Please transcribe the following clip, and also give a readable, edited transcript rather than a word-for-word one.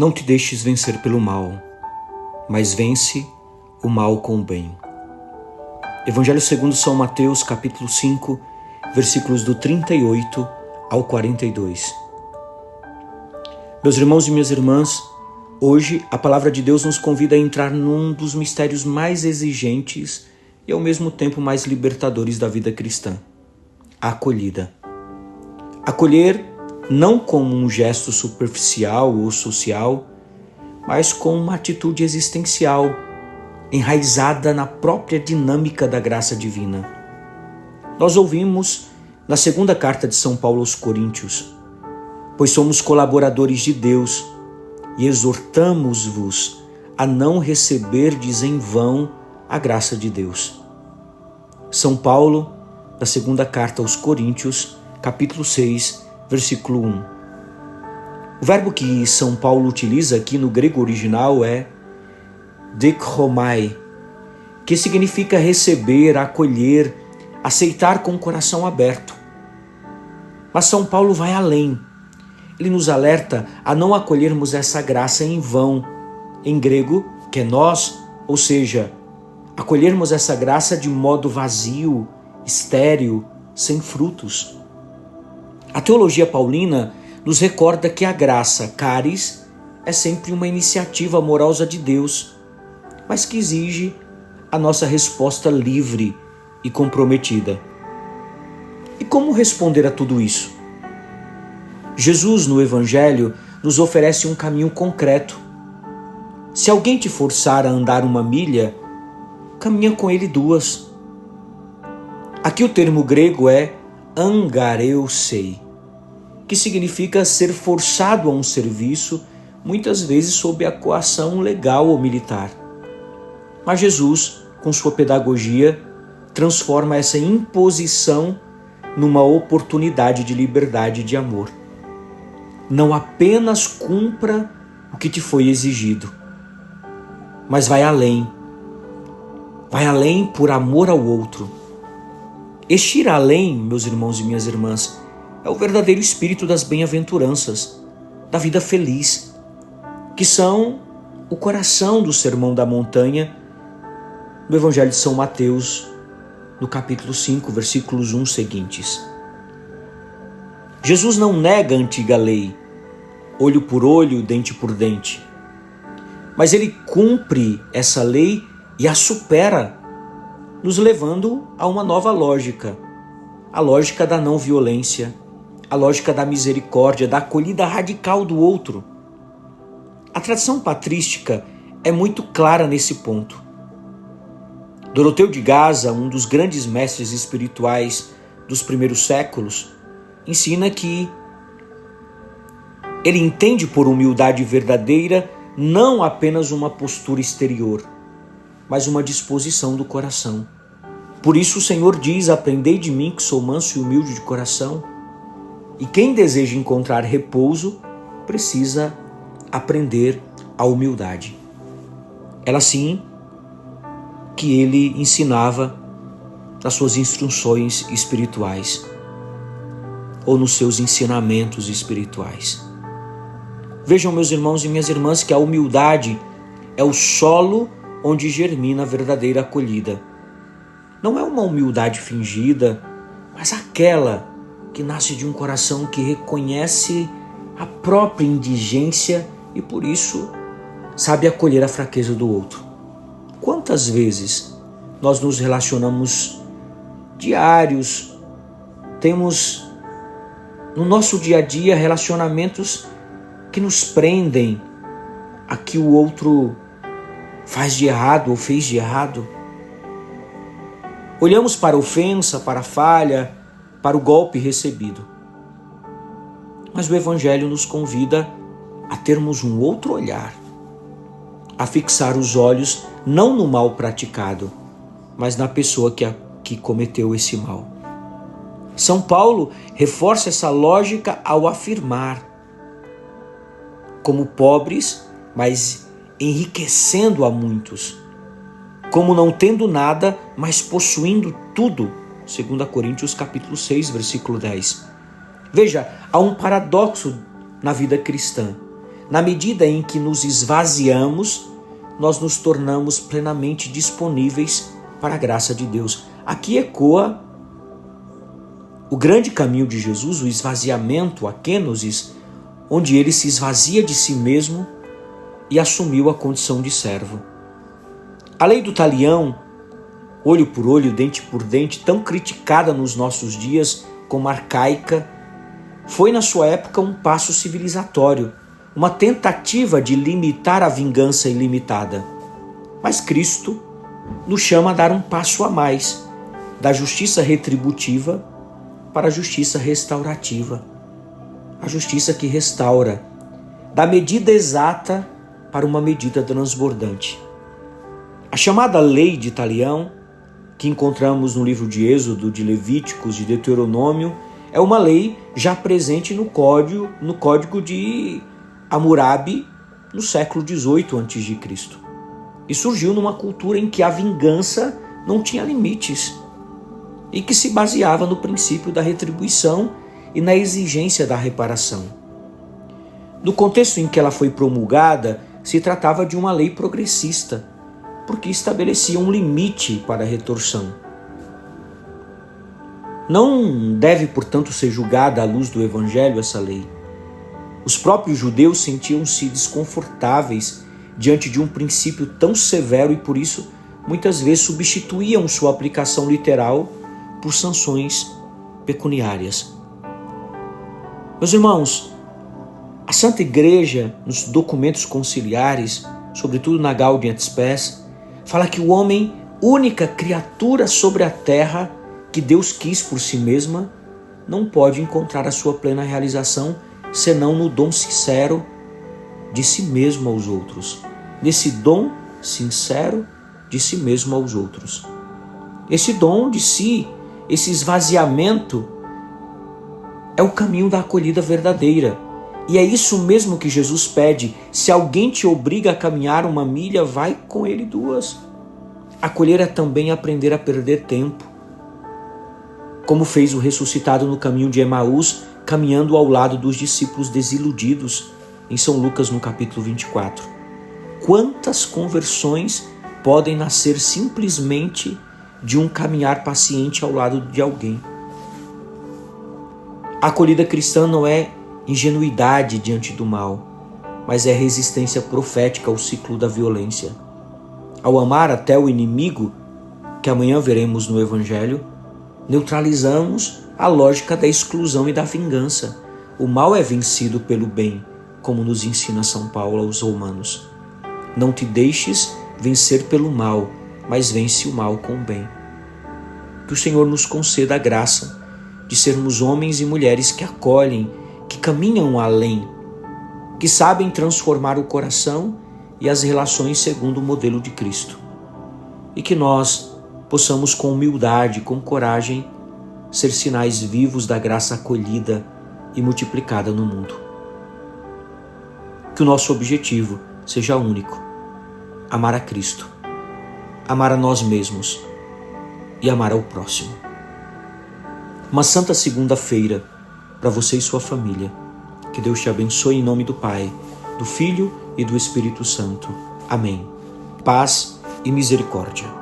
Não te deixes vencer pelo mal, mas vence o mal com o bem. Evangelho segundo São Mateus, capítulo 5, versículos do 38 ao 42. Meus irmãos e minhas irmãs, hoje a palavra de Deus nos convida a entrar num dos mistérios mais exigentes e ao mesmo tempo mais libertadores da vida cristã: a acolhida. Acolher não como um gesto superficial ou social, mas com uma atitude existencial, enraizada na própria dinâmica da graça divina. Nós ouvimos na segunda carta de São Paulo aos Coríntios: pois somos colaboradores de Deus e exortamos-vos a não receberdes em vão a graça de Deus. São Paulo, da segunda carta aos Coríntios, capítulo 6, versículo 1. O verbo que São Paulo utiliza aqui no grego original é dikromai, que significa receber, acolher, aceitar com o coração aberto. Mas São Paulo vai além. Ele nos alerta a não acolhermos essa graça em vão, em grego, kenos, ou seja, acolhermos essa graça de modo vazio, estéril, sem frutos. A teologia paulina nos recorda que a graça, charis, é sempre uma iniciativa amorosa de Deus, mas que exige a nossa resposta livre e comprometida. E como responder a tudo isso? Jesus, no Evangelho, nos oferece um caminho concreto. Se alguém te forçar a andar 1 milha, caminha com ele 2. Aqui o termo grego é angareusei, que significa ser forçado a um serviço, muitas vezes sob a coação legal ou militar. Mas Jesus, com sua pedagogia, transforma essa imposição numa oportunidade de liberdade e de amor. Não apenas cumpra o que te foi exigido, mas vai além. Vai além por amor ao outro. Este ir além, meus irmãos e minhas irmãs, é o verdadeiro espírito das bem-aventuranças, da vida feliz, que são o coração do Sermão da Montanha, do Evangelho de São Mateus, no capítulo 5, versículos 1 seguintes. Jesus não nega a antiga lei, olho por olho, dente por dente, mas ele cumpre essa lei e a supera, nos levando a uma nova lógica, a lógica da não violência, a lógica da misericórdia, da acolhida radical do outro. A tradição patrística é muito clara nesse ponto. Doroteu de Gaza, um dos grandes mestres espirituais dos primeiros séculos, ensina que ele entende por humildade verdadeira não apenas uma postura exterior, mas uma disposição do coração. Por isso o Senhor diz: aprendei de mim que sou manso e humilde de coração. E quem deseja encontrar repouso precisa aprender a humildade. Ela sim que ele ensinava nas suas instruções espirituais ou nos seus ensinamentos espirituais. Vejam, meus irmãos e minhas irmãs, que a humildade é o solo onde germina a verdadeira acolhida. Não é uma humildade fingida, mas aquela que nasce de um coração que reconhece a própria indigência e por isso sabe acolher a fraqueza do outro. Quantas vezes nós nos relacionamos diários, temos no nosso dia a dia relacionamentos que nos prendem a que o outro faz de errado ou fez de errado. Olhamos para a ofensa, para a falha, para o golpe recebido. Mas o Evangelho nos convida a termos um outro olhar, a fixar os olhos não no mal praticado, mas na pessoa que cometeu esse mal. São Paulo reforça essa lógica ao afirmar: como pobres, mas enriquecendo a muitos, como não tendo nada, mas possuindo tudo, 2 Coríntios capítulo 6, versículo 10. Veja, há um paradoxo na vida cristã. Na medida em que nos esvaziamos, nós nos tornamos plenamente disponíveis para a graça de Deus. Aqui ecoa o grande caminho de Jesus, o esvaziamento, a kenosis, onde ele se esvazia de si mesmo e assumiu a condição de servo. A lei do talião, olho por olho, dente por dente, tão criticada nos nossos dias como arcaica, foi na sua época um passo civilizatório, uma tentativa de limitar a vingança ilimitada. Mas Cristo nos chama a dar um passo a mais, da justiça retributiva para a justiça restaurativa. A justiça que restaura, da medida exata para uma medida transbordante. A chamada lei de talião, que encontramos no livro de Êxodo, de Levíticos, de Deuteronômio, é uma lei já presente no código de Hammurabi no século XVIII a.C. E surgiu numa cultura em que a vingança não tinha limites e que se baseava no princípio da retribuição e na exigência da reparação. No contexto em que ela foi promulgada, se tratava de uma lei progressista, porque estabelecia um limite para a retorção. Não deve, portanto, ser julgada à luz do Evangelho essa lei. Os próprios judeus sentiam-se desconfortáveis diante de um princípio tão severo e, por isso, muitas vezes substituíam sua aplicação literal por sanções pecuniárias. Meus irmãos, a Santa Igreja, nos documentos conciliares, sobretudo na Gaudium et Spes, fala que o homem, única criatura sobre a terra que Deus quis por si mesma, não pode encontrar a sua plena realização senão no dom sincero de si mesmo aos outros. Nesse dom sincero de si mesmo aos outros. Esse dom de si, esse esvaziamento, é o caminho da acolhida verdadeira. E é isso mesmo que Jesus pede. Se alguém te obriga a caminhar 1 milha, vai com ele 2. Acolher é também aprender a perder tempo. Como fez o ressuscitado no caminho de Emaús, caminhando ao lado dos discípulos desiludidos, em São Lucas no capítulo 24. Quantas conversões podem nascer simplesmente de um caminhar paciente ao lado de alguém? A acolhida cristã não é ingenuidade diante do mal, mas é resistência profética ao ciclo da violência. Ao amar até o inimigo, que amanhã veremos no Evangelho, neutralizamos a lógica da exclusão e da vingança. O mal é vencido pelo bem, como nos ensina São Paulo aos Romanos. Não te deixes vencer pelo mal, mas vence o mal com o bem. Que o Senhor nos conceda a graça de sermos homens e mulheres que acolhem, que caminham além, que sabem transformar o coração e as relações segundo o modelo de Cristo. E que nós possamos com humildade, com coragem, ser sinais vivos da graça acolhida e multiplicada no mundo. Que o nosso objetivo seja único: amar a Cristo, amar a nós mesmos e amar ao próximo. Uma santa segunda-feira para você e sua família. Que Deus te abençoe em nome do Pai, do Filho e do Espírito Santo. Amém. Paz e misericórdia.